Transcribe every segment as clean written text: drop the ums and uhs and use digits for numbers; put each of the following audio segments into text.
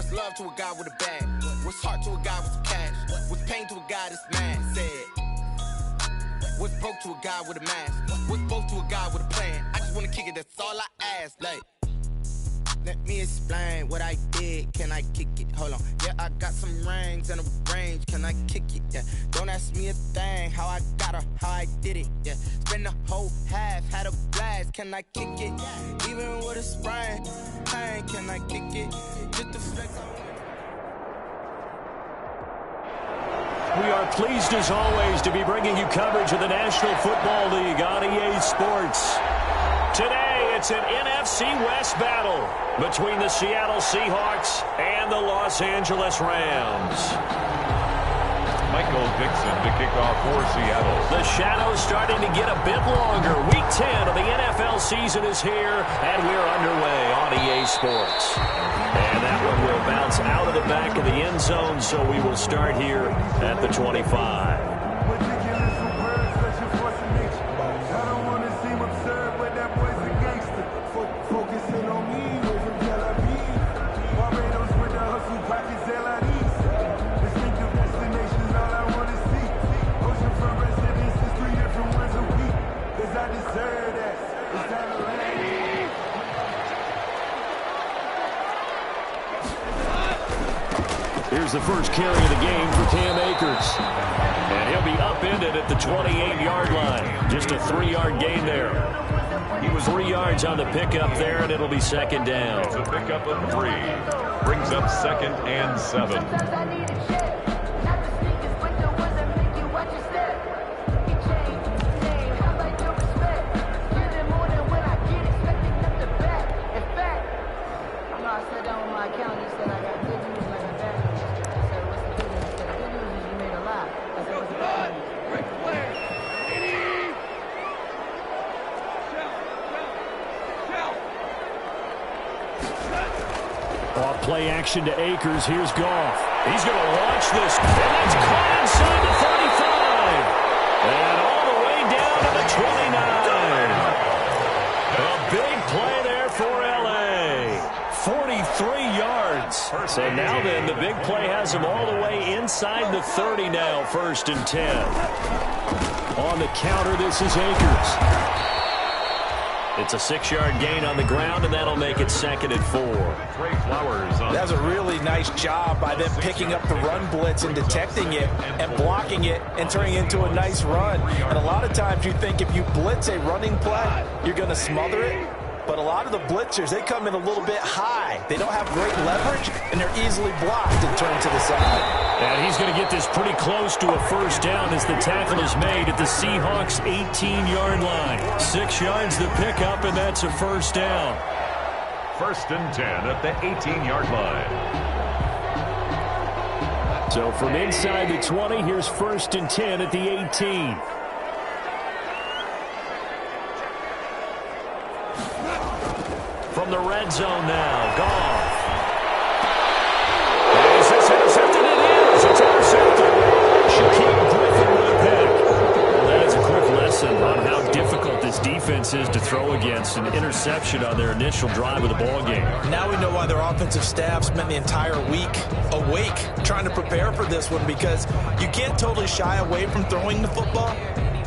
What's love to a guy with a bag? What's heart to a guy with some cash? What's pain to a guy that's mad? Said. What's broke to a guy with a mask? What's both to a guy with a plan? I just wanna kick it, that's all I ask. Like, let me explain what I did. Can I kick it? Hold on. Yeah, I got some rings and a range. Can I kick it? Yeah. Don't ask me a thing. How I got her, how I did it. Yeah. Spend the whole half, had a blast. Can I kick it? Even with a sprain, pain. Can I kick it? Just to flex on. We are pleased as always to be bringing you coverage of the National Football League on EA Sports. Today, it's an NFC West battle between the Seattle Seahawks and the Los Angeles Rams. Michael Dixon to kick off for Seattle. The shadow's starting to get a bit longer. Week 10 of the NFL season is here, and we're underway on EA Sports. And that one will bounce out of the back of the end zone, so we will start here at the 25. Here's the first carry of the game for Cam Akers. And he'll be upended at the 28-yard line. Just a 3-yard gain there. He was 3 yards on the pickup there, and it'll be second down. It's a pickup of 3. Brings up 2nd and 7. Play action to Akers. Here's Goff. He's going to launch this. And that's caught inside the 35. And all the way down to the 29. A big play there for L.A. 43 yards. So now then, the big play has him all the way inside the 30 now. 1st and 10. On the counter, this is Akers. It's a 6-yard gain on the ground, and that'll make it 2nd and 4. Trey Flowers on. That was a really nice job by them picking up the run blitz and detecting it and blocking it and turning it into a nice run. And a lot of times you think if you blitz a running play, you're going to smother it. But a lot of the blitzers, they come in a little bit high. They don't have great leverage, and they're easily blocked and turned to the side. And he's going to get this pretty close to a 1st down as the tackle is made at the Seahawks' 18-yard line. 6 yards the pickup, and that's a 1st down. 1st and 10 at the 18-yard line. So from inside the 20, here's 1st and 10 at the 18. From the red zone now, Goff. Is this intercepted? It is. It's intercepted. Shaquille Griffin with a pick. Well, that is a quick lesson on how difficult this defense is to throw against. An interception on their initial drive of the ball game. Now we know why their offensive staff spent the entire week awake trying to prepare for this one, because you can't totally shy away from throwing the football.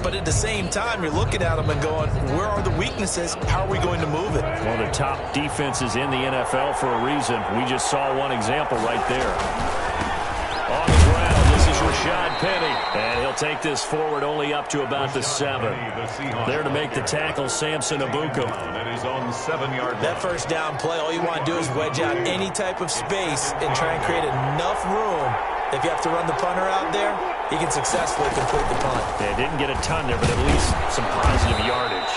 But at the same time, you're looking at them and going, where are the weaknesses? How are we going to move it? One of the top defenses in the NFL for a reason. We just saw one example right there. On the ground, this is Rashad Penny. And he'll take this forward only up to about the 7. There to make the tackle, Samson Abuka. That is on the 7-yard line. That 1st down play, all you want to do is wedge out any type of space and try and create enough room. If you have to run the punter out there, he can successfully complete the punt. They didn't get a ton there, but at least some positive yardage.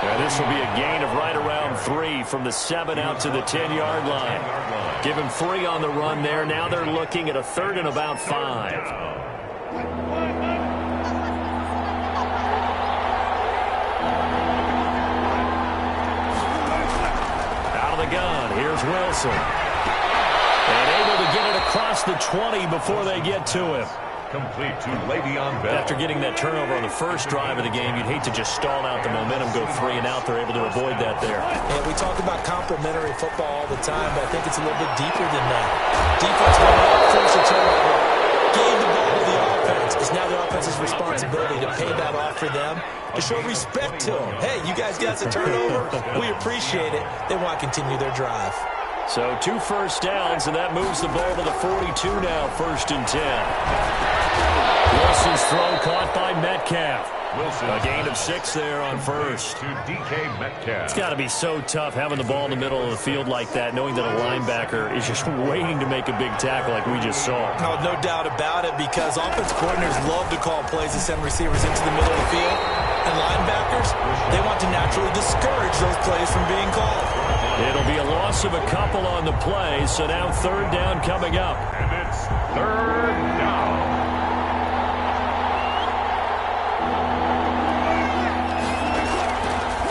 And this will be a gain of right around 3 from the 7 out to the 10-yard line. Give him 3 on the run there. Now they're looking at a 3rd and about 5. Out of the gun, here's Wilson. And able to get it across the 20 before they get to him. Complete to Le'Veon Bell. After getting that turnover on the first drive of the game, you'd hate to just stall out the momentum, go 3 and out. They're able to avoid that there. Yeah, we talk about complementary football all the time, but I think it's a little bit deeper than that. Defense went up, forced a turnover, gave the ball to the offense. It's now the offense's responsibility to pay that off for them, to show respect to them. Hey, you guys got the turnover. We appreciate it. They want to continue their drive. So 2 first downs, and that moves the ball to the 42 now, 1st and 10. Wilson's throw caught by Metcalf. Wilson. A gain of 6 there on first. To DK Metcalf. It's got to be so tough having the ball in the middle of the field like that, knowing that a linebacker is just waiting to make a big tackle like we just saw. No doubt about it, because offense coordinators love to call plays and send receivers into the middle of the field. And linebackers, they want to naturally discourage those plays from being called. It'll be a loss of a couple on the play, so now 3rd down coming up. And it's 3rd down.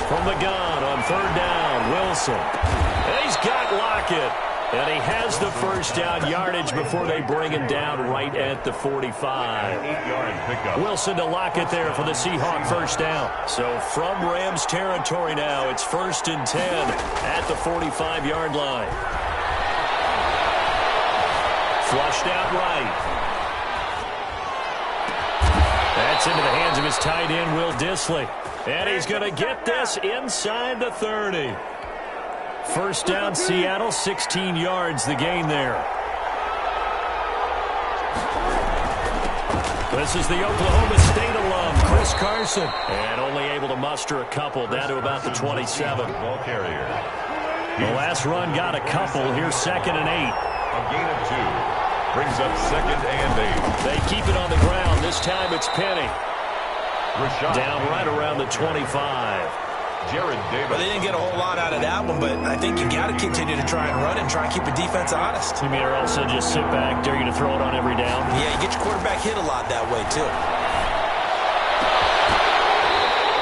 From the gun on 3rd down, Wilson. And he's got Lockett. And he has the first down yardage before they bring him down right at the 45. 8-yard pickup. Wilson to Lockett there for the Seahawk first down. So from Rams territory now, it's 1st and 10 at the 45-yard line. Flushed out right. That's into the hands of his tight end, Will Dissly. And he's going to get this inside the 30. First down, Seattle, 16 yards the gain there. This is the Oklahoma State alum, Chris Carson. And only able to muster a couple, down to about the 27. Ball carrier. The last run got a couple. Here's 2nd and 8. A gain of 2. Brings up 2nd and 8. They keep it on the ground. This time it's Penny. Rashad Down right around the 25. Jared Davis. Well, they didn't get a whole lot out of that one, but I think you got to continue to try and run and try and keep the defense honest. You mean or else just sit back, dare you to throw it on every down? Yeah, you get your quarterback hit a lot that way, too.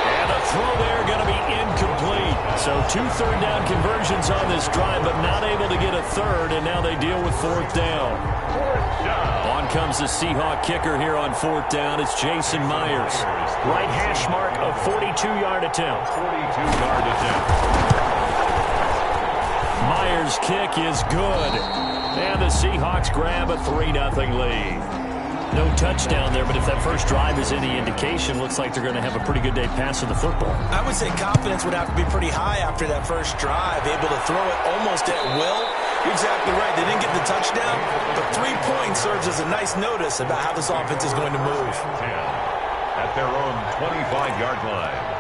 And the throw there going to be incomplete. So 2 third down conversions on this drive, but not able to get a third, and now they deal with 4th down. 4th down. On comes the Seahawk kicker here on 4th down. It's Jason Myers. Right hash mark, a 42-yard attempt. 42-yard attempt. Myers' kick is good. And the Seahawks grab a 3-0 lead. No touchdown there, but if that first drive is any indication, looks like they're going to have a pretty good day passing the football. I would say confidence would have to be pretty high after that first drive, able to throw it almost at will. You're exactly right. They didn't get the touchdown, but 3 points serves as a nice notice about how this offense is going to move. 10 at their own 25-yard line.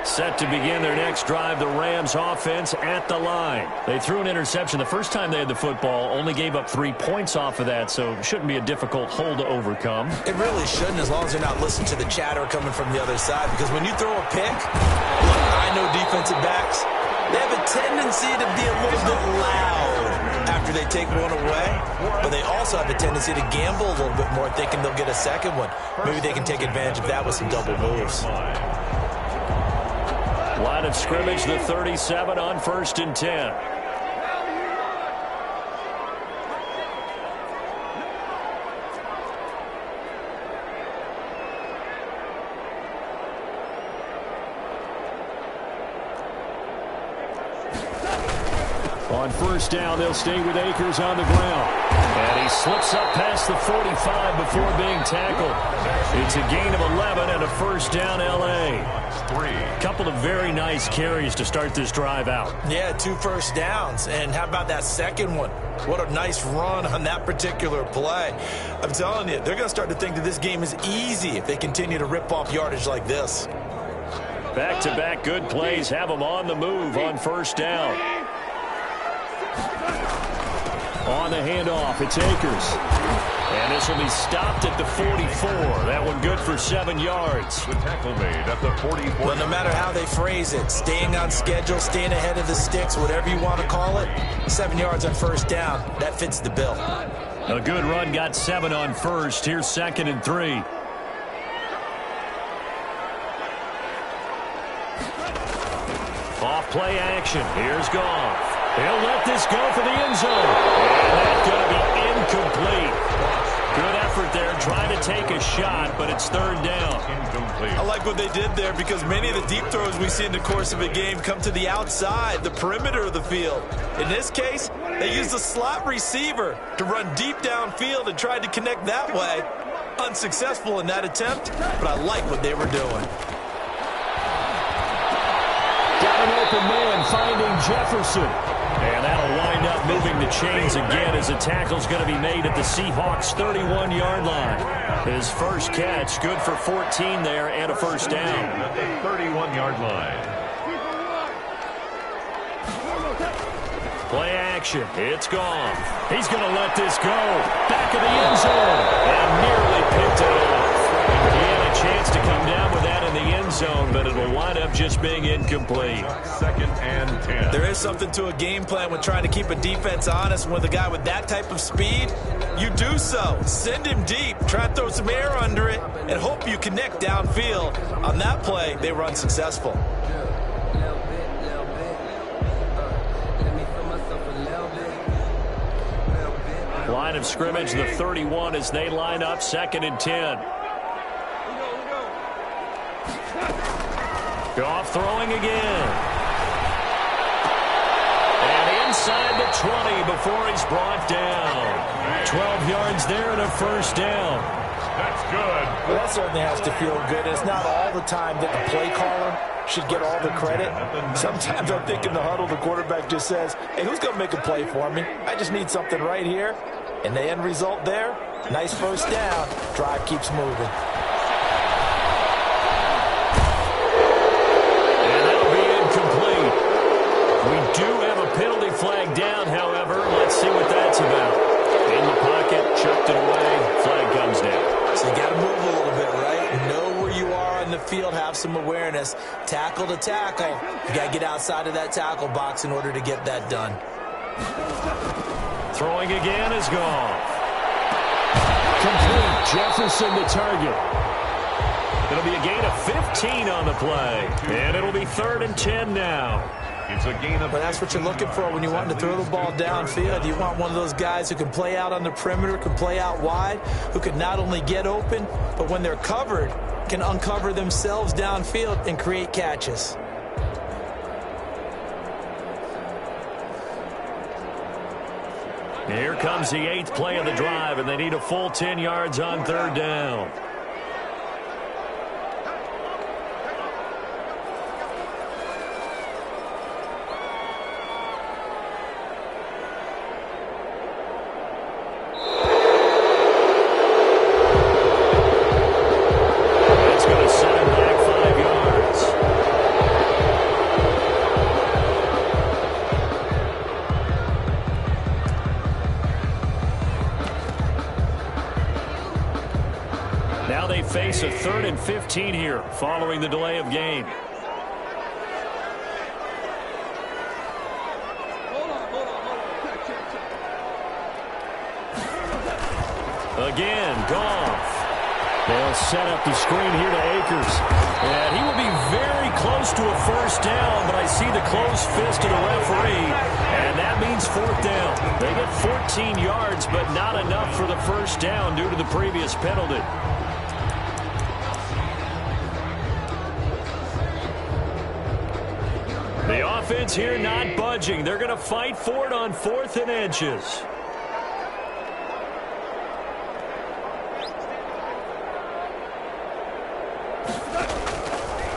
Set to begin their next drive, the Rams offense at the line. They threw an interception the first time they had the football, only gave up 3 points off of that, so it shouldn't be a difficult hole to overcome. It really shouldn't, as long as they're not listening to the chatter coming from the other side, because when you throw a pick, look, I know defensive backs, they have a tendency to be a little bit loud after they take one away, but they also have a tendency to gamble a little bit more, thinking they'll get a second one. Maybe they can take advantage of that with some double moves. Line of scrimmage, the 37 on 1st and 10. On 1st down, they'll stay with Akers on the ground. And he slips up past the 45 before being tackled. It's a gain of 11 and a 1st down, L.A. A couple of very nice carries to start this drive out. Yeah, 2 first downs. And how about that second one? What a nice run on that particular play. I'm telling you, they're going to start to think that this game is easy if they continue to rip off yardage like this. Back-to-back good plays have them on the move on 1st down. On the handoff, it's Akers. And this will be stopped at the 44. That one good for 7 yards. The tackle made at the 44. Well, no matter how they phrase it, staying on schedule, staying ahead of the sticks, whatever you want to call it, 7 yards on 1st down, that fits the bill. A good run got 7 on 1st. Here's 2nd and 3. Off play action. Here's Goff. He'll let this go for the end zone. And that's going to be incomplete. Good effort there, trying to take a shot, but it's third down. Incomplete. I like what they did there because many of the deep throws we see in the course of a game come to the outside, the perimeter of the field. In this case, they used a slot receiver to run deep downfield and tried to connect that way. Unsuccessful in that attempt, but I like what they were doing. Got an open man finding Jefferson. And that'll wind up moving the chains again as a tackle's going to be made at the Seahawks' 31-yard line. His first catch, good for 14 there and a first down. At the 31-yard line. Play action. It's gone. He's going to let this go. Back of the end zone. And nearly picked it off. He had a chance to come down with that in the end zone, but it'll wind up just being incomplete. 2nd and 10. There is something to a game plan when trying to keep a defense honest. With a guy with that type of speed, you do so. Send him deep. Try to throw some air under it and hope you connect downfield. On that play, they were unsuccessful. Line of scrimmage, the 31 as they line up, 2nd and 10. Goff throwing again. And inside the 20 before he's brought down. 12 yards there and a first down. That's good. Well, that certainly has to feel good. It's not all the time that the play caller should get all the credit. Sometimes I think in the huddle, the quarterback just says, hey, who's going to make a play for me? I just need something right here. And the end result there, nice first down. Drive keeps moving. And that'll be incomplete. We do have a penalty flag down, however. Let's see what that's about. In the pocket, chucked it away, flag comes down. So you got to move a little bit, right? Know where you are on the field, have some awareness. Tackle to tackle. You got to get outside of that tackle box in order to get that done. Throwing again is gone. Complete. Jefferson the target. It'll be a gain of 15 on the play. And it'll be 3rd and 10 now. It's a gain of... But that's what you're looking for when you want to throw the ball downfield. You want one of those guys who can play out on the perimeter, can play out wide, who can not only get open, but when they're covered, can uncover themselves downfield and create catches. Here comes the 8th play of the drive, and they need a full 10 yards on 3rd down. That's going to set him back 5 yards. Now they face a 3rd and 15 here following the delay of game. Again, Goff. They'll set up the screen here to Akers. And he will be very close to a first down, but I see the closed fist of the referee, and that means 4th down. They get 14 yards, but not enough for the first down due to the previous penalty. The offense here not budging. They're going to fight for it on 4th and inches.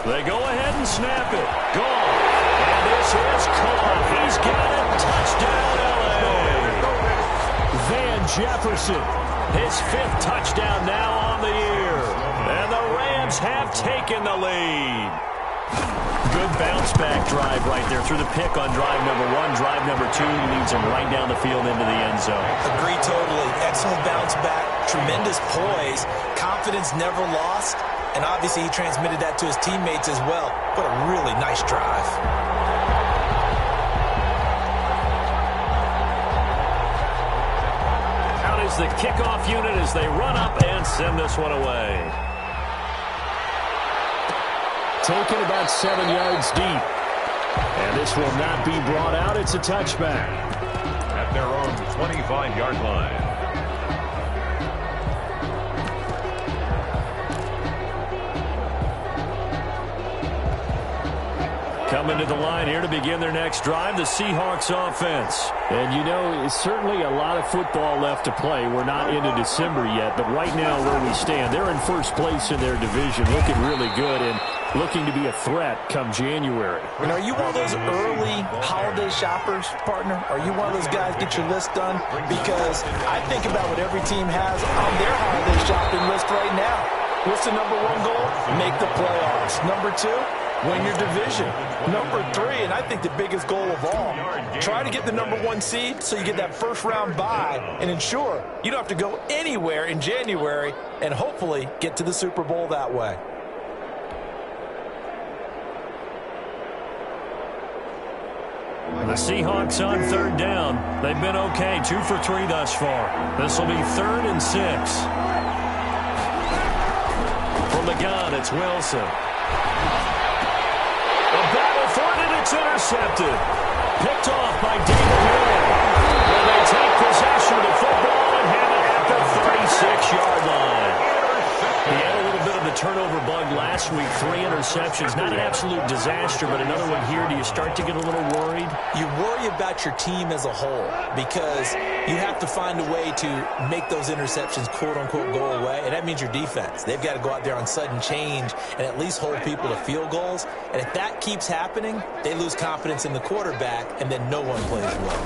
They go ahead and snap it. Gone. And this is caught. He's got it. Touchdown, L.A. Van Jefferson, his 5th touchdown now on the year. And the Rams have taken the lead. Good bounce-back drive right there through the pick on drive number 1. Drive number 2 leads him right down the field into the end zone. Agree totally. Excellent bounce-back. Tremendous poise. Confidence never lost. And obviously he transmitted that to his teammates as well. What a really nice drive. Out is the kickoff unit as they run up and send this one away. Taken about 7 yards deep. And this will not be brought out. It's a touchback. At their own 25-yard line. Coming to the line here to begin their next drive, the Seahawks offense. And, you know, it's certainly a lot of football left to play. We're not into December yet, but right now where we stand, they're in first place in their division, looking really good and looking to be a threat come January. And are you one of those early holiday shoppers, partner? Are you one of those guys get your list done? Because I think about what every team has on their holiday shopping list right now. What's the number one goal? Make the playoffs. Number two, win your division. Number three, and I think the biggest goal of all, try to get the number one seed so you get that first round bye and ensure you don't have to go anywhere in January and hopefully get to the Super Bowl that way. The Seahawks on third down. They've been okay, 2 for 3 thus far. This will be 3rd and 6. From the gun, it's Wilson. A battle for it, and it's intercepted. Picked off by David Hill. Well, they take possession of the football and have it at the 36-yard line. He had a little bit of the turnover bug last week, 3 interceptions. Not an absolute disaster, but another one here. Do you start to get a little worried? You worry about your team as a whole because you have to find a way to make those interceptions, quote-unquote, go away, and that means your defense. They've got to go out there on sudden change and at least hold people to field goals, and if that keeps happening, they lose confidence in the quarterback, and then no one plays well.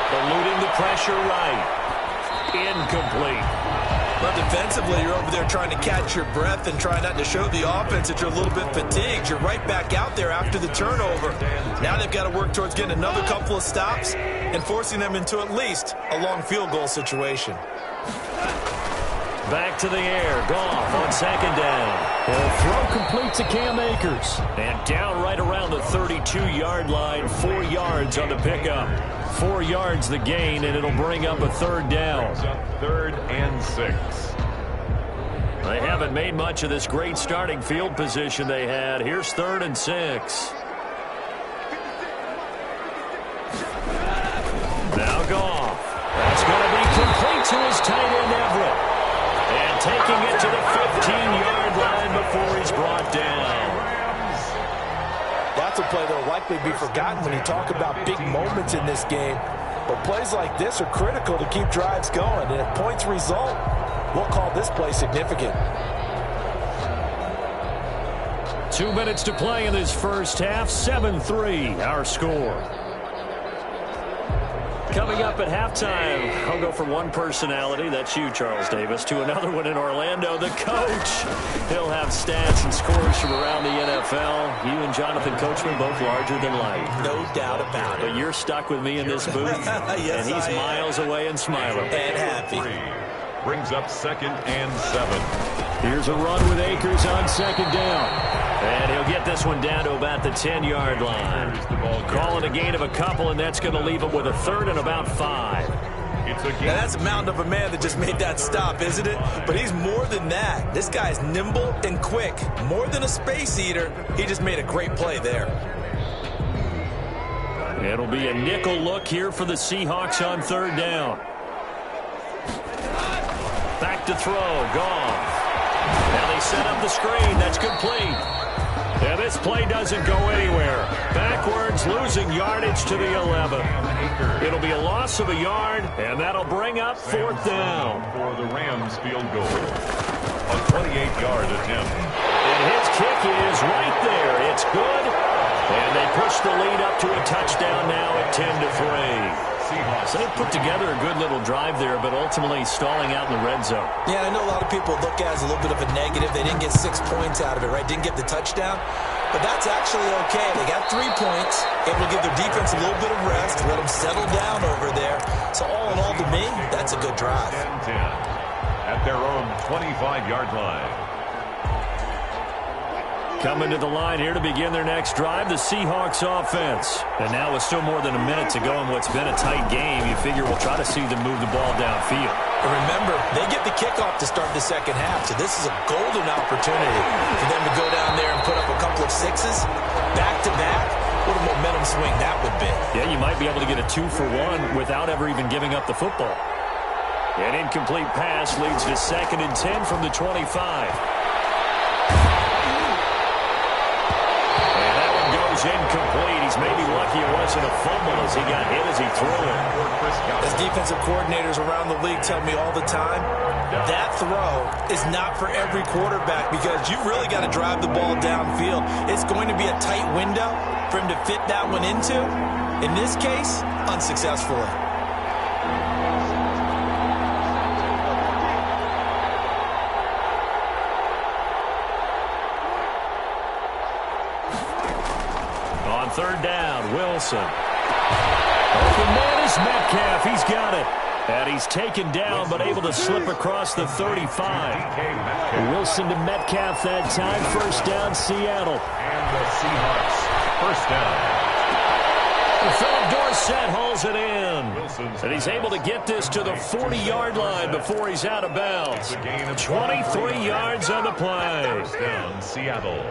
Eluding the pressure right. Incomplete. But defensively, you're over there trying to catch your breath and try not to show the offense that you're a little bit fatigued. You're right back out there after the turnover. Now they've got to work towards getting another couple of stops and forcing them into at least a long field goal situation. Back to the air. Goff on 2nd down. The throw complete to Cam Akers. And down right around the 32-yard line. 4 yards on the pickup. 4 yards the gain, and it'll bring up a 3rd down. 3rd and 6. They haven't made much of this great starting field position they had. Here's 3rd and 6. Now Goff. That's going to be complete to his tight end Everett. And taking it to the 15-yard line before he's brought down. That's a play that will likely be forgotten when you talk about big moments in this game. But plays like this are critical to keep drives going. And if points result, we'll call this play significant. 2 minutes to play in this first half. 7-3 our score. Coming up at halftime, I'll go from one personality, that's you, Charles Davis, to another one in Orlando, the coach. He'll have stats and scores from around the NFL. You and Jonathan Coachman both larger than life. No doubt about it. But you're stuck with me in this booth, yes, and he's miles away and smiling. And happy. Brings up 2nd and 7. Here's a run with Akers on 2nd down. And he'll get this one down to about the 10-yard line. Calling a gain of a couple, and that's going to leave him with a 3rd and about 5. Now that's a mountain of a man that just made that stop, isn't it? But he's more than that. This guy's nimble and quick. More than a space eater, he just made a great play there. It'll be a nickel look here for the Seahawks on 3rd down. Back to throw, Goff. Now they set up the screen. That's complete. And this play doesn't go anywhere. Backwards, losing yardage to the 11. It'll be a loss of a yard, and that'll bring up 4th down. For the Rams field goal. A 28-yard attempt. And his kick is right there. It's good. And they push the lead up to a touchdown now at 10-3. So they put together a good little drive there, but ultimately stalling out in the red zone. Yeah, I know a lot of people look at it as a little bit of a negative. They didn't get 6 points out of it, right? Didn't get the touchdown. But that's actually okay. They got 3 points. Able to give their defense a little bit of rest, let them settle down over there. So all in all, to me, that's a good drive. 10 at their own 25-yard line. Coming to the line here to begin their next drive, the Seahawks offense. And now with still more than a minute to go in what's been a tight game, you figure we'll try to see them move the ball downfield. And remember, they get the kickoff to start the second half, so this is a golden opportunity for them to go down there and put up a couple of 6s back-to-back. What a momentum swing that would be. Yeah, you might be able to get a 2-for-1 without ever even giving up the football. An incomplete pass leads to 2nd and 10 from the 25. incomplete. He's maybe lucky it wasn't a fumble as he got hit as he threw it. As defensive coordinators around the league tell me all the time, that throw is not for every quarterback because you've really got to drive the ball downfield. It's going to be a tight window for him to fit that one into. In this case, unsuccessfully. On third down, Wilson. Open man is Metcalf. He's got it. And he's taken down, but able to slip across the 35. Wilson to Metcalf that time. First down, Seattle. And the Seahawks, first down. Philip Dorsett holds it in. And he's able to get this to the 40-yard line before he's out of bounds. 23 yards on the play. First down, Seattle.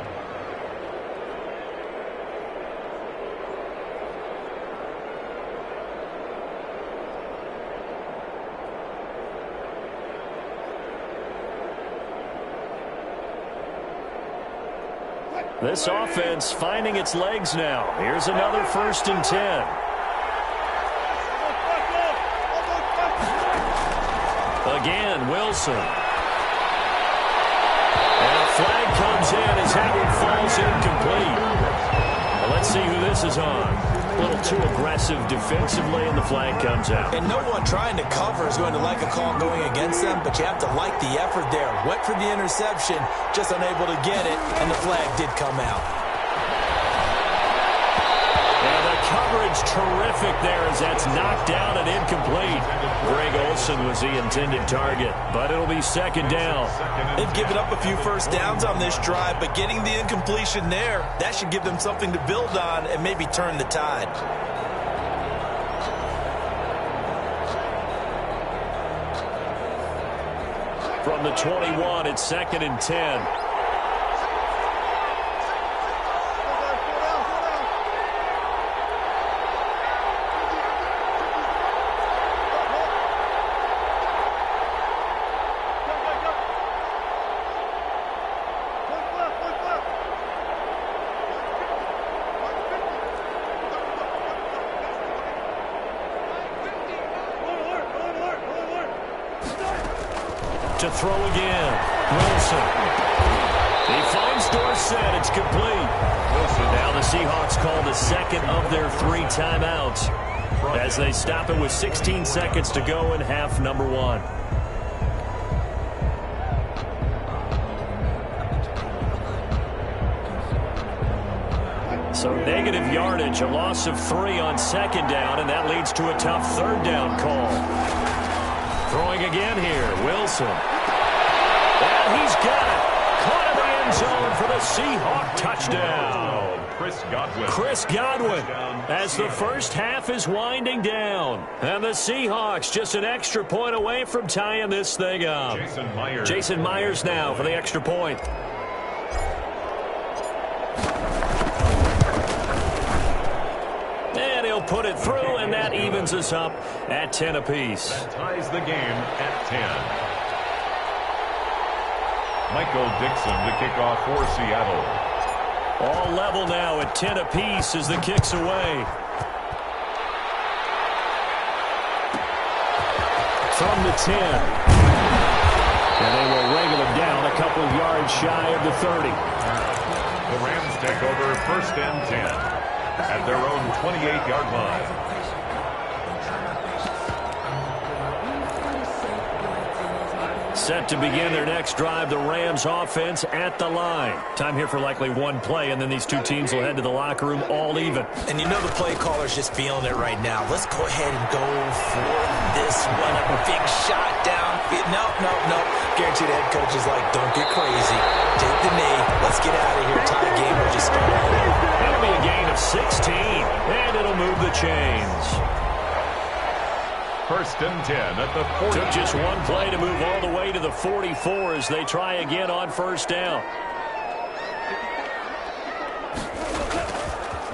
This offense finding its legs now. Here's another 1st and 10. Again, Wilson. And a flag comes in as that one falls incomplete. Well, let's see who this is on. A little too aggressive defensively, and the flag comes out. And no one trying to cover is going to like a call going against them, but you have to like the effort there. Went for the interception, just unable to get it, and the flag did come out. And the coverage terrific there as that's knocked down and incomplete. Greg Olsen was the intended target, but it'll be 2nd down. They've given up a few first downs on this drive, but getting the incompletion there, that should give them something to build on and maybe turn the tide. From the 21, it's 2nd and 10. To throw again. Wilson. He finds Dorsett. It's complete. Now the Seahawks call the 2nd of their 3 timeouts as they stop it with 16 seconds to go in half number 1. So negative yardage, a loss of 3 on 2nd down, and that leads to a tough 3rd down call. Throwing again here, Wilson. And he's got it. Caught in the end zone for the Seahawk touchdown. Chris Godwin as the first half is winding down. And the Seahawks just an extra point away from tying this thing up. Jason Myers now for the extra point. And he'll put it through, and that evens us up at 10 apiece. That ties the game at 10. Michael Dixon to kick off for Seattle. All level now at 10 apiece as the kick's away. From the 10. And they will wrangle him down a couple of yards shy of the 30. The Rams take over 1st and 10 at their own 28-yard line. Set to begin their next drive, the Rams offense at the line. Time here for likely one play, and then these two teams will head to the locker room all even. And you know the play caller's just feeling it right now. Let's go ahead and go for this one. A big shot down. No. Guaranteed the head coach is like, don't get crazy. Take the knee. Let's get out of here. Tie game or just start over. That'll be a gain of 16, and it'll move the chains. 1st and 10 at the 40. Took just one play to move all the way to the 44 as they try again on 1st down.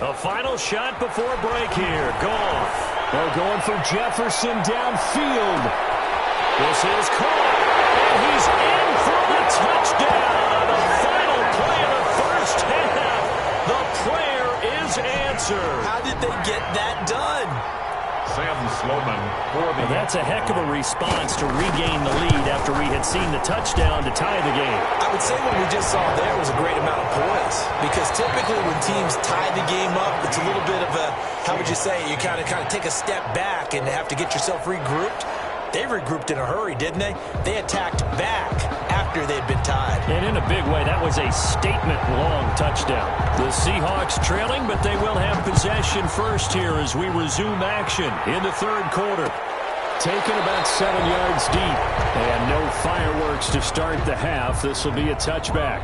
A final shot before break here. Goff. They're going for Jefferson downfield. This is caught, and he's in for the touchdown. The final play of the 1st half. The prayer is answered. answer. How did they get that done? Sam Sloman for the... Well, that's a heck of a response to regain the lead after we had seen the touchdown to tie the game. I would say what we just saw there was a great amount of poise, because typically when teams tie the game up, it's a little bit of a, how would you say, you kind of take a step back and have to get yourself regrouped. They regrouped in a hurry, didn't they? They attacked back after they'd been tied. And in a big way, that was a statement-long touchdown. The Seahawks trailing, but they will have possession first here as we resume action in the third quarter. Taken about 7 yards deep. And no fireworks to start the half. This will be a touchback.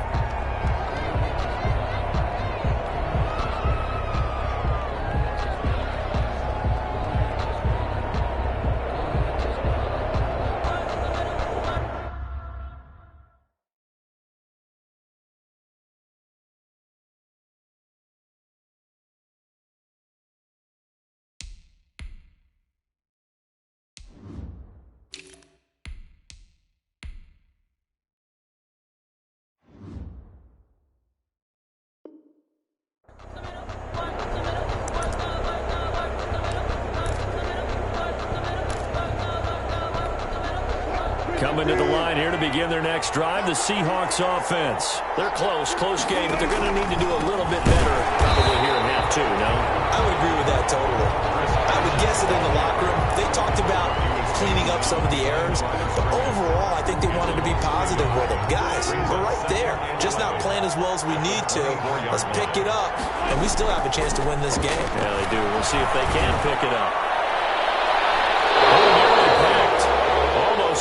Coming to the line here to begin their next drive, the Seahawks offense. They're close game, but they're going to need to do a little bit better probably here in half two, no? I would agree with that totally. I would guess that in the locker room, they talked about cleaning up some of the errors, but overall, I think they wanted to be positive with them. Guys, we're right there, just not playing as well as we need to. Let's pick it up, and we still have a chance to win this game. Yeah, they do. We'll see if they can pick it up.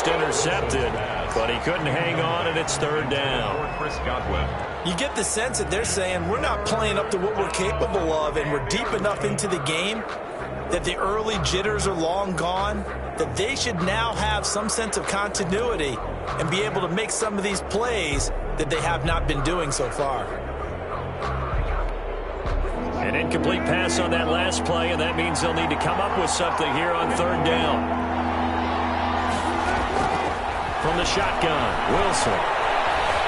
Intercepted, but he couldn't hang on, and it's third down. You get the sense that they're saying we're not playing up to what we're capable of, and we're deep enough into the game that the early jitters are long gone, that they should now have some sense of continuity and be able to make some of these plays that they have not been doing so far. An incomplete pass on that last play, and that means they'll need to come up with something here on third down. From the shotgun, Wilson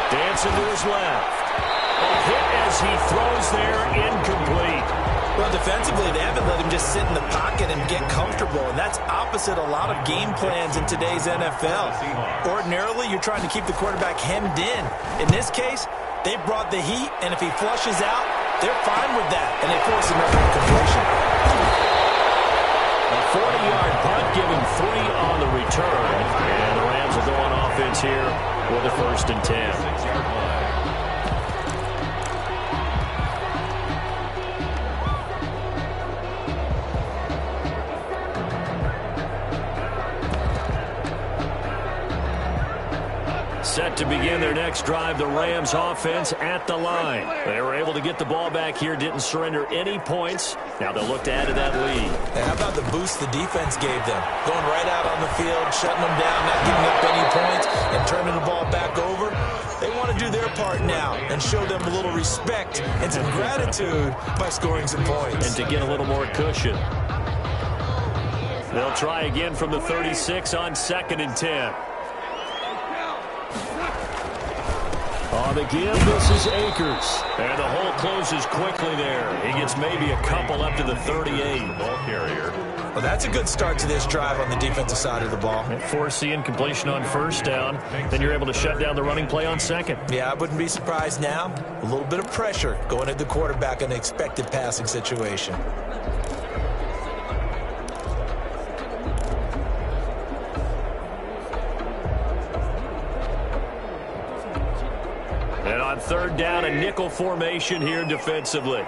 dancing to his left. A hit as he throws there, incomplete. Well, defensively, they haven't let him just sit in the pocket and get comfortable, and that's opposite a lot of game plans in today's NFL. Ordinarily, you're trying to keep the quarterback hemmed in. In this case, they brought the heat, and if he flushes out, they're fine with that, and they force another incompletion. A 40-yard punt, giving 3 on the return, and the Rams will go on offense here with a 1st and 10. Set to begin their next drive, the Rams offense at the line. They were able to get the ball back here, didn't surrender any points. Now they'll look to add to that lead. And how about the boost the defense gave them? Going right out on the field, shutting them down, not giving up any points, and turning the ball back over. They want to do their part now and show them a little respect and some gratitude by scoring some points. And to get a little more cushion. They'll try again from the 36 on 2nd and 10. On the give, this is Akers. And the hole closes quickly there. He gets maybe a couple up to the 38. Ball carrier. Well, that's a good start to this drive on the defensive side of the ball. Force the incompletion on 1st down. Then you're able to shut down the running play on 2nd. Yeah, I wouldn't be surprised now. A little bit of pressure going at the quarterback in an expected passing situation. And on 3rd down, a nickel formation here defensively.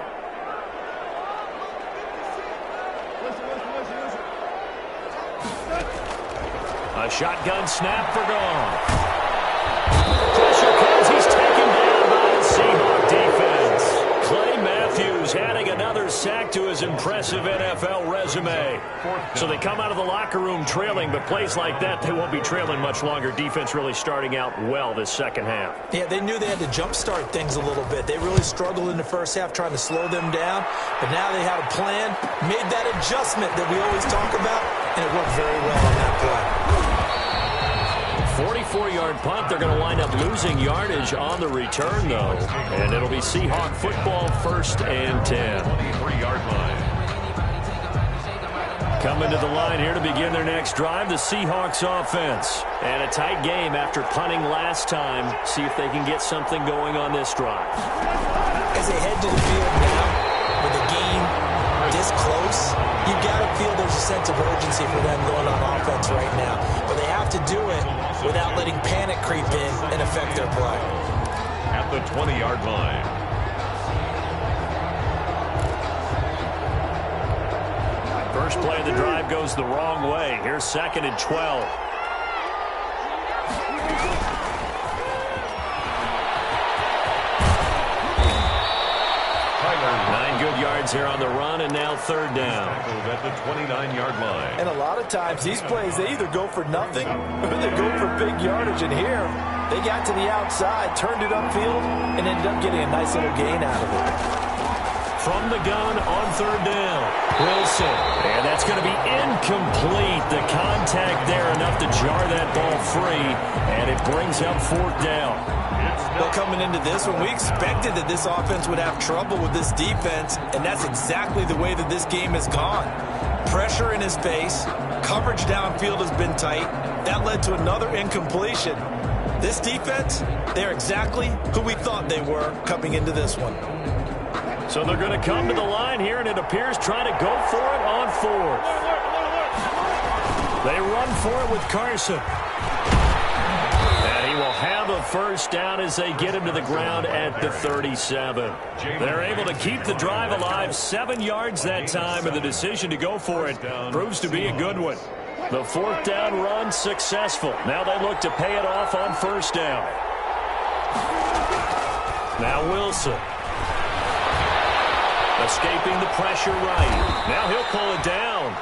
A shotgun snap for gone. Pressure comes. He's taken down by the Seahawk defense. Clay Matthews adding another sack to his impressive NFL resume. So they come out of the locker room trailing, but plays like that, they won't be trailing much longer. Defense really starting out well this 2nd half. Yeah, they knew they had to jumpstart things a little bit. They really struggled in the 1st half trying to slow them down, but now they had a plan, made that adjustment that we always talk about, and it worked very well on that play. 44-yard punt. They're going to wind up losing yardage on the return, though. And it'll be Seahawk football, 1st and 10. 23-yard line. Coming to the line here to begin their next drive, the Seahawks offense. And a tight game after punting last time. See if they can get something going on this drive. As they head to the field now, with the game this close, you've got to feel there's a sense of urgency for them going on offense right now. But they have to do it without letting panic creep in and affect their play. At the 20-yard line. First play of the drive goes the wrong way. Here's 2nd and 12. 9 good yards here on the run, and now 3rd down. At the 29-yard line. And a lot of times, these plays, they either go for nothing or they go for big yardage. And here, they got to the outside, turned it upfield, and ended up getting a nice little gain out of it. From the gun on 3rd down, Wilson. And that's going to be incomplete. The contact there enough to jar that ball free, and it brings up 4th down. Well, coming into this one, we expected that this offense would have trouble with this defense, and that's exactly the way that this game has gone. Pressure in his face, coverage downfield has been tight. That led to another incompletion. This defense, they're exactly who we thought they were coming into this one. So they're going to come to the line here, and it appears trying to go for it on 4th. They run for it with Carson. And he will have a 1st down as they get him to the ground at the 37. They're able to keep the drive alive, 7 yards that time, and the decision to go for it proves to be a good one. The 4th down run successful. Now they look to pay it off on 1st down. Now Wilson. Escaping the pressure right. Now he'll pull it down.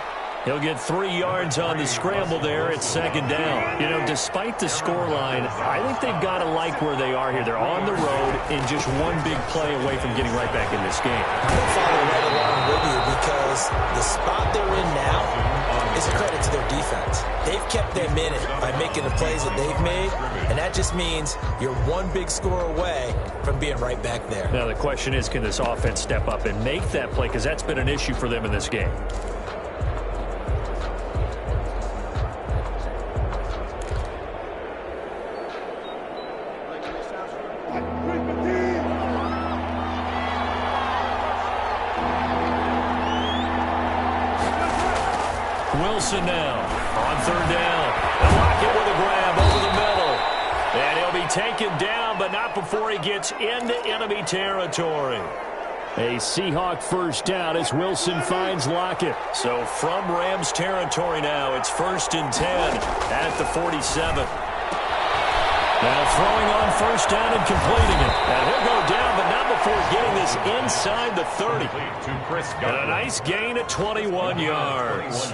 He'll get 3 yards on the scramble there at 2nd down. You know, despite the scoreline, I think they've got to like where they are here. They're on the road and just one big play away from getting right back in this game. I'm following right along with you because the spot they're in now is a credit to their defense. They've kept them in it by making the plays that they've made, and that just means you're one big score away from being right back there. Now the question is, can this offense step up and make that play? Because that's been an issue for them in this game. Wilson now on 3rd down. And Lockett with a grab over the middle. And he'll be taken down, but not before he gets into enemy territory. A Seahawk 1st down as Wilson finds Lockett. So from Rams territory now, it's 1st and 10 at the 47. Now throwing on 1st down and completing it. And he'll go down, but not before getting this inside the 30. And a nice gain at 21 yards.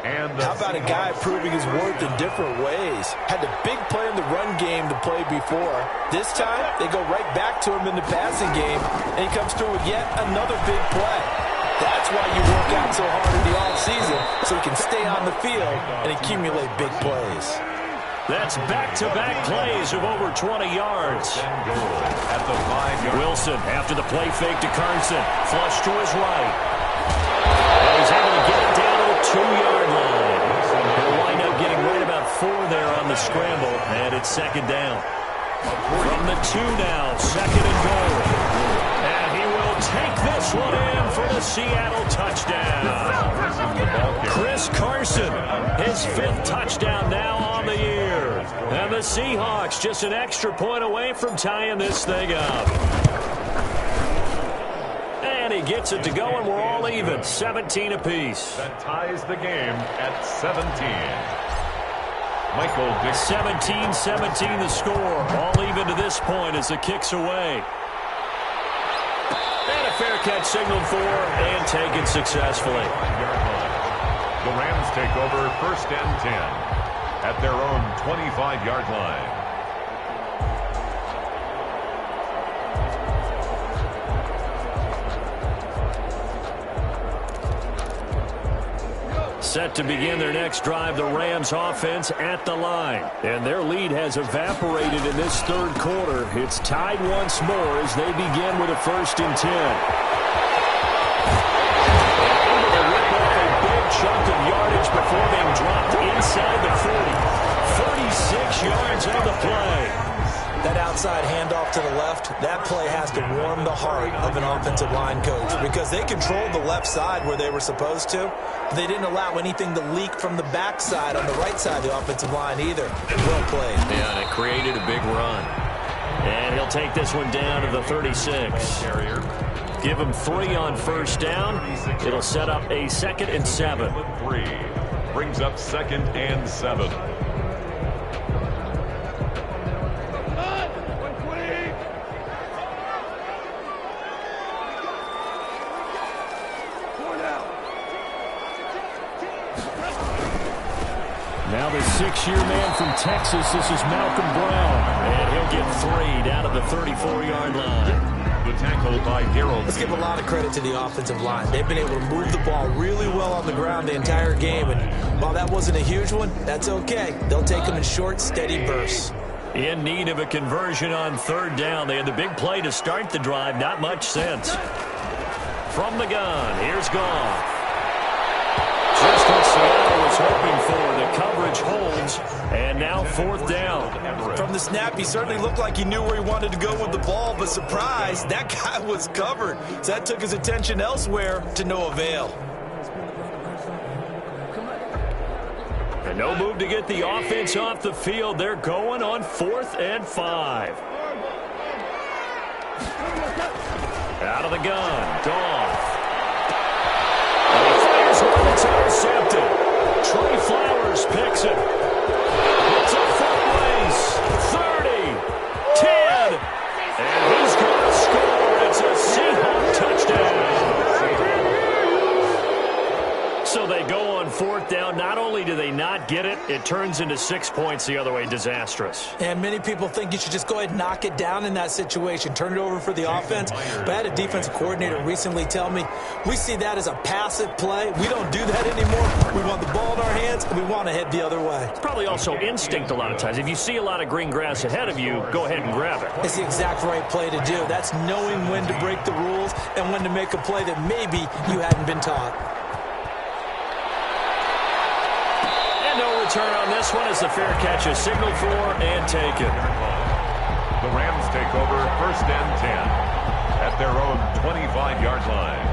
And how about a guy proving his worth in different ways? Had the big play in the run game to play before. This time, they go right back to him in the passing game, and he comes through with yet another big play. That's why you work out so hard in the offseason, so he can stay on the field and accumulate big plays. That's back-to-back plays of over 20 yards. At the 5-yard. Wilson after the play fake to Carson. Flush to his right. And he's able to get it down to the 2-yard line. He'll wind up getting right about 4 there on the scramble, and it's 2nd down. From the 2 now, 2nd and goal. And he will take this one in for the Seattle touchdown. Chris Carson, his 5th touchdown now on the year. And the Seahawks just an extra point away from tying this thing up. And he gets it to go, and we're all even, 17 apiece. That ties the game at 17. Michael Dick. 17-17 the score. All even to this point as the kick's away. And a fair catch signaled for and taken successfully. The Rams take over 1st and 10 at their own 25-yard line. Set to begin their next drive, the Rams offense at the line. And their lead has evaporated in this third quarter. It's tied once more as they begin with a 1st and 10. Able to rip off a big chunk of yardage before being dropped inside the 40. 36 yards on the play. That outside handoff to the left, that play has to warm the heart of an offensive line coach because they controlled the left side where they were supposed to. They didn't allow anything to leak from the backside on the right side of the offensive line either. Well played. Yeah, and it created a big run. And he'll take this one down to the 36. Give him 3 on 1st down. It'll set up a 2nd and 7. 3 brings up 2nd and 7. Now the 6-year man from Texas, this is Malcolm Brown. And he'll get 3 down to the 34-yard line. The tackle by Harold. Let's give a lot of credit to the offensive line. They've been able to move the ball really well on the ground the entire game. And while that wasn't a huge one, that's okay. They'll take them in short, steady bursts. In need of a conversion on 3rd down. They had the big play to start the drive. Not much sense. From the gun, here's Goff. Just what Seattle was hoping for. The coverage holds, and now 4th down. From the snap, he certainly looked like he knew where he wanted to go with the ball, but surprise, that guy was covered. So that took his attention elsewhere to no avail. And no move to get the offense off the field. They're going on 4th and 5. Out of the gun, Goff. It's intercepted. Trey Flowers picks it. It's a foot race. 30, 10, and he's going to score. It's a Seahawk touchdown. So they go on 4th down. Not only do they not get it, it turns into 6 points the other way. Disastrous. And many people think you should just go ahead and knock it down in that situation. Turn it over for the offense. But I had a defensive coordinator recently tell me, we see that as a passive play. We don't do that anymore. We want the ball in our hands, and we want to head the other way. It's probably also instinct a lot of times. If you see a lot of green grass ahead of you, go ahead and grab it. It's the exact right play to do. That's knowing when to break the rules and when to make a play that maybe you hadn't been taught. Turn on this one as the fair catch is signaled for and taken. The Rams take over 1st and 10 at their own 25-yard line.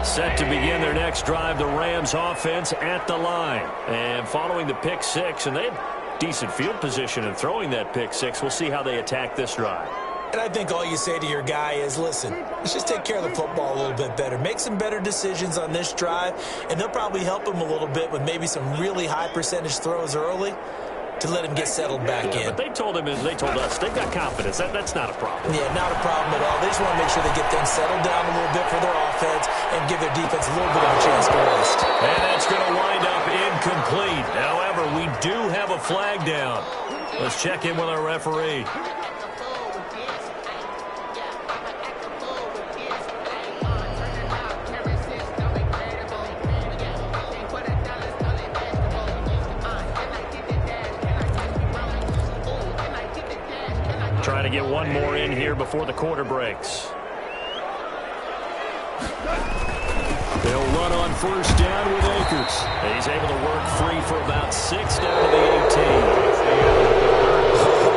Set to begin their next drive, the Rams offense at the line. And following the pick 6, and they have decent field position in throwing that pick 6. We'll see how they attack this drive. And I think all you say to your guy is, listen, let's just take care of the football a little bit better. Make some better decisions on this drive, and they'll probably help him a little bit with maybe some really high percentage throws early to let him get settled back in. But they told him, and they told us, they've got confidence. That's not a problem. Yeah, not a problem at all. They just want to make sure they get things settled down a little bit for their offense and give their defense a little bit of a chance to rest. And that's going to wind up incomplete. However, we do have a flag down. Let's check in with our referee. Trying to get one more in here before the quarter breaks. They'll run on 1st down with Akers. And he's able to work free for about 6 down to the 18.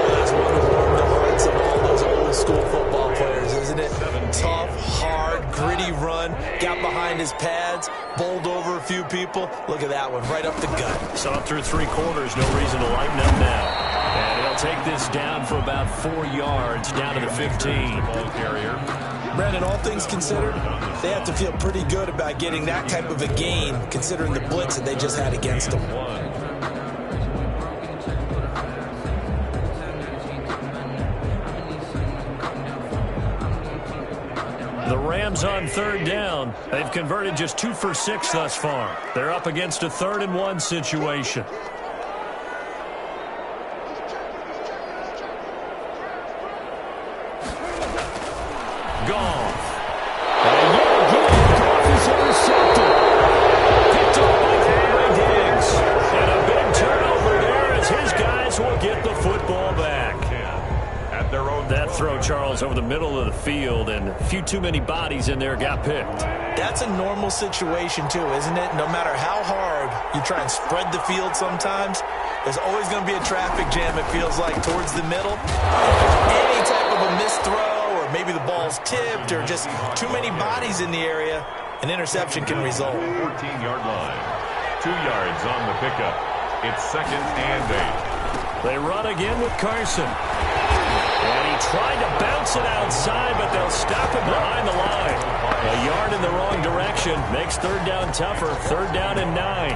That's one of the hearts of all those old school football players, isn't it? Tough, hard, gritty run. Got behind his pads, bowled over a few people. Look at that one, right up the gut. Saw it through 3 quarters. No reason to lighten up now. And he'll take this down for about 4 yards, down to the 15. Ball carrier. Brandon, all things considered, they have to feel pretty good about getting that type of a gain, considering the blitz that they just had against them. The Rams on 3rd down. They've converted just 2 for 6 thus far. They're up against a 3rd and 1 situation. Goff. And yet again, Goff is intercepted. middle of the field, and a few too many bodies in there got picked. That's a normal situation, too, isn't it? No matter how hard you try and spread the field sometimes, there's always going to be a traffic jam, it feels like, towards the middle. Any type of a missed throw, or maybe the ball's tipped, or just too many bodies in the area, an interception can result. 14-yard line. 2 yards on the pickup. It's 2nd and 8. They run again with Carson. And he tried to bounce it outside, but they'll stop him behind the line. A yard in the wrong direction makes 3rd down tougher. 3rd down and 9.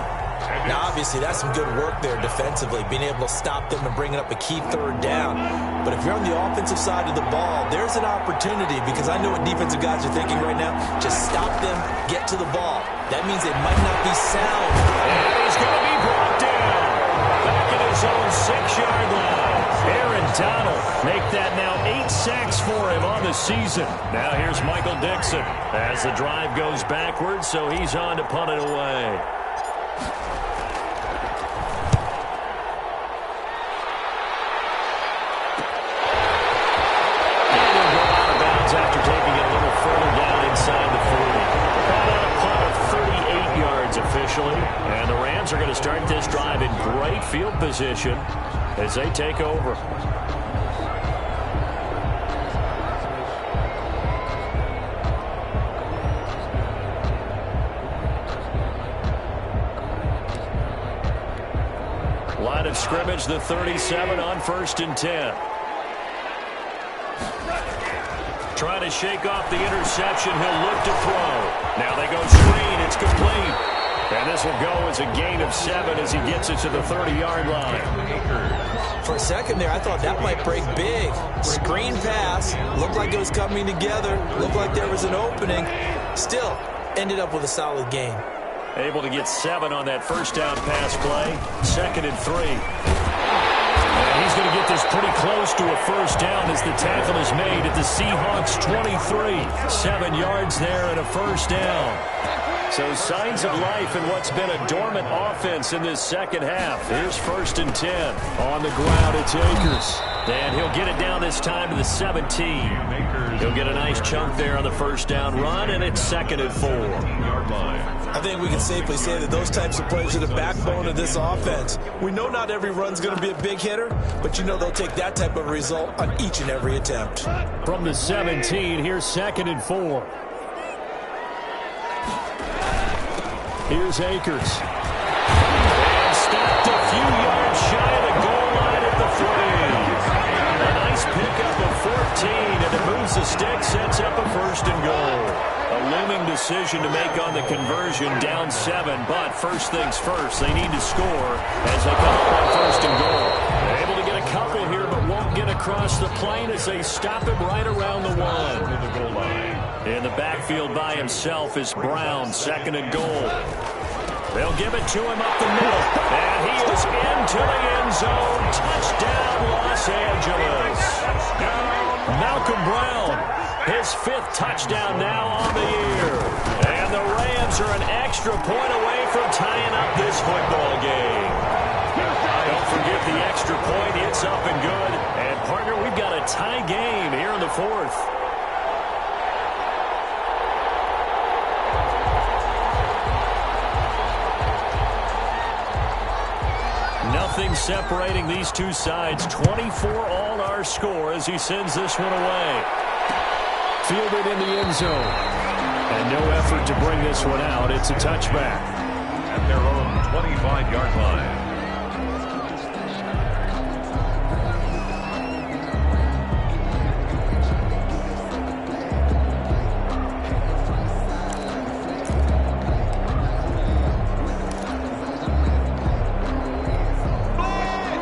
Now, obviously, that's some good work there defensively, being able to stop them and bringing up a key 3rd down. But if you're on the offensive side of the ball, there's an opportunity, because I know what defensive guys are thinking right now. Just stop them, get to the ball. That means they might not be sound. And he's going to be brought down. Back at his own 6-yard line. Aaron Donald make that now 8 sacks for him on the season. Now here's Michael Dixon as the drive goes backwards, so he's on to punt it away. After taking it a little further down inside the 40. About a punt of 38 yards officially. And the Rams are going to start this drive in great field position as they take over. Line of scrimmage, the 37 on 1st and 10. Trying to shake off the interception. He'll look to throw. Now they go screen. It's complete. And this will go as a gain of 7 as he gets it to the 30-yard line. For a second there, I thought that might break big. Screen pass. Looked like it was coming together. Looked like there was an opening. Still, ended up with a solid gain. Able to get 7 on that 1st down pass play. 2nd and 3. And he's going to get this pretty close to a 1st down as the tackle is made at the Seahawks 23. 7 yards there and a 1st down. So signs of life in what's been a dormant offense in this 2nd half. Here's 1st and 10. On the ground, it's Akers. And he'll get it down this time to the 17. He'll get a nice chunk there on the 1st down run, and it's 2nd and 4. I think we can safely say that those types of plays are the backbone of this offense. We know not every run's going to be a big hitter, but you know they'll take that type of result on each and every attempt. From the 17, here's 2nd and 4. Here's Akers. And stopped a few yards shy of the goal line at the 40. A nice pickup of 14, and it moves the stick, sets up a 1st and goal. A looming decision to make on the conversion, down 7, but first things first, they need to score as they come up on 1st and goal. They're able to get a couple here, but won't get across the plane as they stop him right around the 1. In the backfield by himself is Brown, 2nd and goal. They'll give it to him up the middle, and he is into the end zone. Touchdown, Los Angeles. Malcolm Brown, his 5th touchdown now on the year. And the Rams are an extra point away from tying up this football game. Don't forget the extra point. It's up and good. And, partner, we've got a tie game here in the 4th. Nothing separating these two sides. 24 all our score as he sends this one away. Fielded in the end zone. And no effort to bring this one out. It's a touchback. At their own 25-yard line.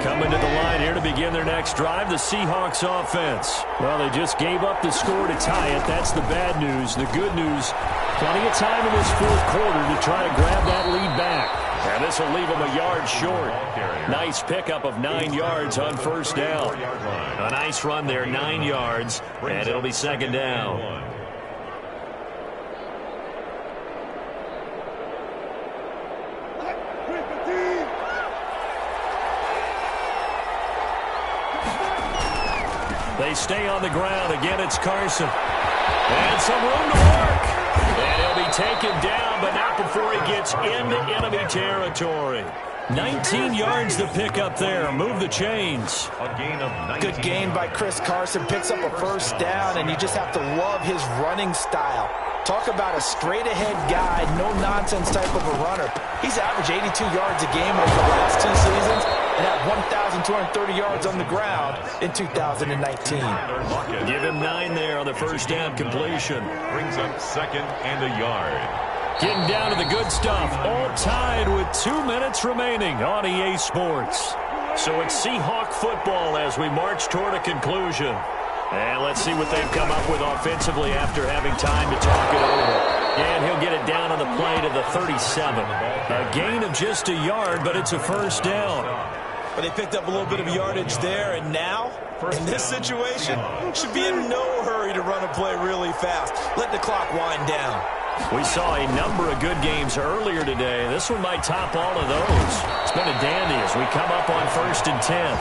Coming to the line here to begin their next drive, the Seahawks offense. Well, they just gave up the score to tie it. That's the bad news. The good news, plenty of time in this 4th quarter to try to grab that lead back. And this will leave them a yard short. Nice pickup of 9 yards on 1st down. A nice run there, 9 yards, and it'll be 2nd down. They stay on the ground. Again, it's Carson. And some room to work. And he'll be taken down, but not before he gets into enemy territory. 19 yards to pick up there. Move the chains. A gain of 19. Good gain by Chris Carson. Picks up a first down, and you just have to love his running style. Talk about a straight-ahead guy, no-nonsense type of a runner. He's averaged 82 yards a game over the last 2 seasons and had 1,230 yards on the ground in 2019. Give him 9 there on the first down completion. Brings up second and a yard. Getting down to the good stuff. All tied with 2 minutes remaining on EA Sports. So it's Seahawk football as we march toward a conclusion. And let's see what they've come up with offensively after having time to talk it over. And he'll get it down on the play to the 37. A gain of just a yard, but it's a first down. But they picked up a little bit of yardage there, and now, in this situation, should be in no hurry to run a play really fast. Let the clock wind down. We saw a number of good games earlier today. This one might top all of those. It's been a dandy as we come up on 1st and 10.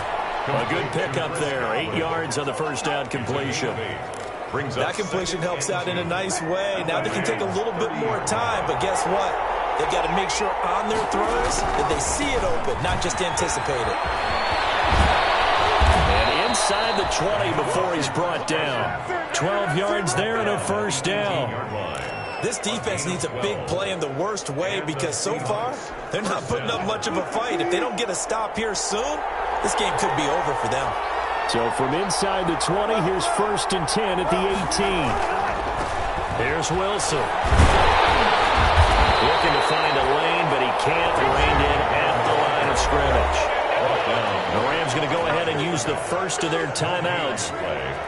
A good pickup there. 8 yards on the first down completion. That completion helps out in a nice way. Now they can take a little bit more time, but guess what? They've got to make sure on their throws that they see it open, not just anticipate it. And inside the 20 before he's brought down. 12 yards there and a first down. This defense needs a big play in the worst way because so far, they're not putting up much of a fight. If they don't get a stop here soon, this game could be over for them. So from inside the 20, here's 1st and 10 at the 18. Here's Wilson. Looking to find a lane, but he can't. Reined in at the line of scrimmage. The Rams going to go ahead and use the first of their timeouts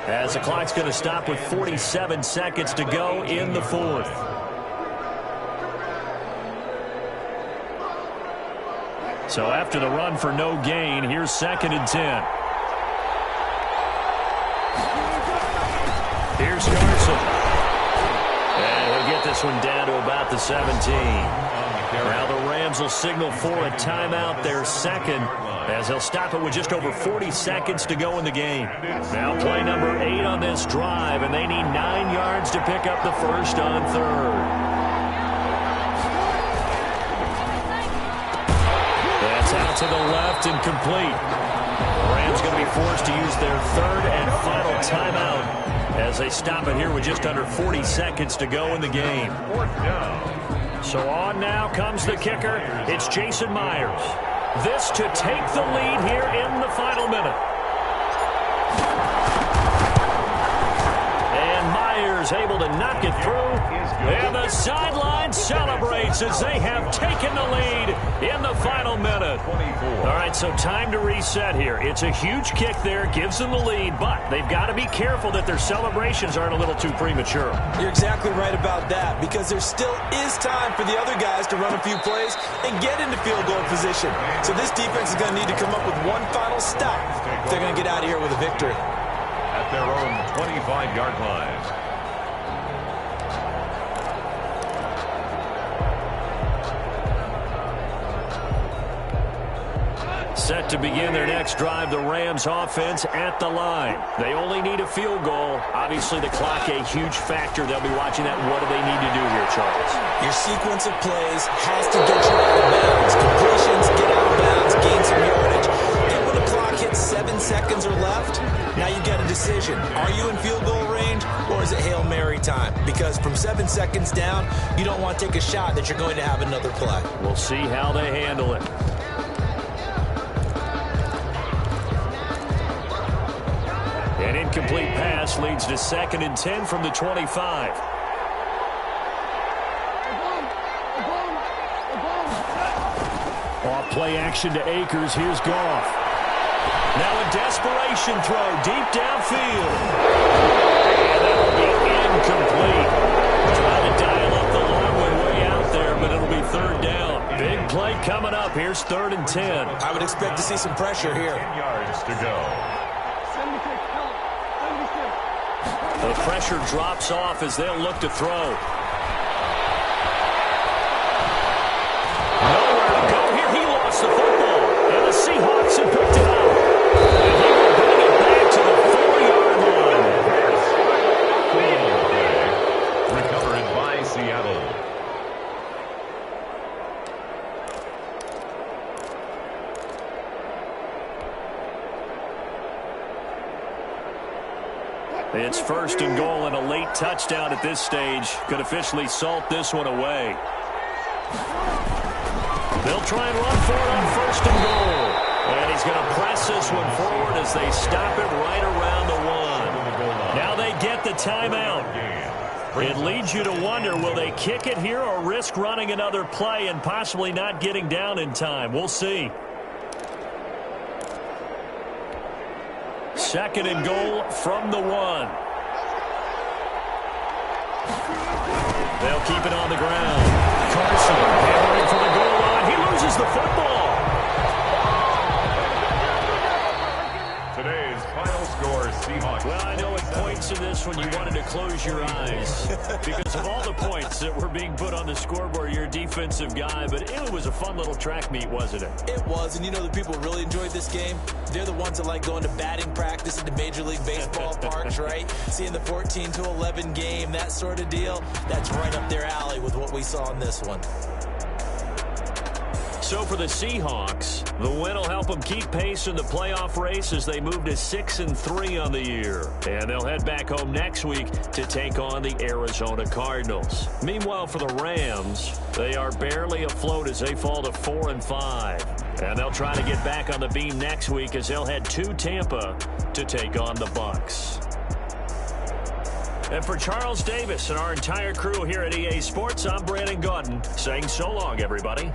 as the clock's going to stop with 47 seconds to go in the 4th. So after the run for no gain, here's 2nd and 10. Here's Carson. And he'll get this one down to about the 17. Now the Rams will signal for a timeout, their second, as they'll stop it with just over 40 seconds to go in the game. Now play number 8 on this drive, and they need 9 yards to pick up the first on 3rd. That's out to the left and complete. The Rams going to be forced to use their 3rd and final timeout as they stop it here with just under 40 seconds to go in the game. 4th down. So on now comes the kicker. It's Jason Myers. This to take the lead here in the final minute. And Myers able to knock it through. And the sideline celebrates as they have taken the lead in the final minute. All right, so time to reset here. It's a huge kick there, gives them the lead, but they've got to be careful that their celebrations aren't a little too premature. You're exactly right about that because there still is time for the other guys to run a few plays and get into field goal position. So this defense is going to need to come up with one final stop if they're going to get out of here with a victory. At their own 25-yard line. Set to begin their next drive, the Rams offense at the line. They only need a field goal. Obviously, the clock a huge factor. They'll be watching that. What do they need to do here, Charles? Your sequence of plays has to get you out of bounds. Completions, get out of bounds, gain some yardage. And when the clock hits 7 seconds or left, now you get a decision. Are you in field goal range or is it Hail Mary time? Because from 7 seconds down, you don't want to take a shot that you're going to have another play. We'll see how they handle it. An incomplete pass leads to 2nd and 10 from the 25. Off play action to Akers. Here's Goff. Now a desperation throw deep downfield. And that'll be incomplete. Trying to dial up the long way out there, but it'll be 3rd down. Big play coming up. Here's 3rd and 10. I would expect to see some pressure here. 10 yards to go. The pressure drops off as they'll look to throw. Nowhere to go here. He lost the football. And the Seahawks have picked it up. And he will bring it back to the 4-yard line. Seattle. It's first and goal, and a late touchdown at this stage could officially salt this one away. They'll try and run for it on first and goal. And he's going to press this one forward as they stop it right around the one. Now they get the timeout. It leads you to wonder, will they kick it here or risk running another play and possibly not getting down in time? We'll see. Second and goal from the one. They'll keep it on the ground. Carson hammering for the goal line. He loses the football. Today's final score, Seahawks. Well, I know at points in this one you wanted to close your eyes because of all the points that were being put on the scoreboard. You're a defensive guy, but it was a fun little track meet, wasn't it? It was, and you know the people who really enjoyed this game? They're the ones that like going to batting practice at the Major League Baseball parks, right? Seeing the 14-11 game, that sort of deal, that's right up their alley with what we saw in this one. So for the Seahawks, the win will help them keep pace in the playoff race as they move to 6-3 on the year. And they'll head back home next week to take on the Arizona Cardinals. Meanwhile, for the Rams, they are barely afloat as they fall to 4-5. And they'll try to get back on the beam next week as they'll head to Tampa to take on the Bucs. And for Charles Davis and our entire crew here at EA Sports, I'm Brandon Gaudin saying so long, everybody.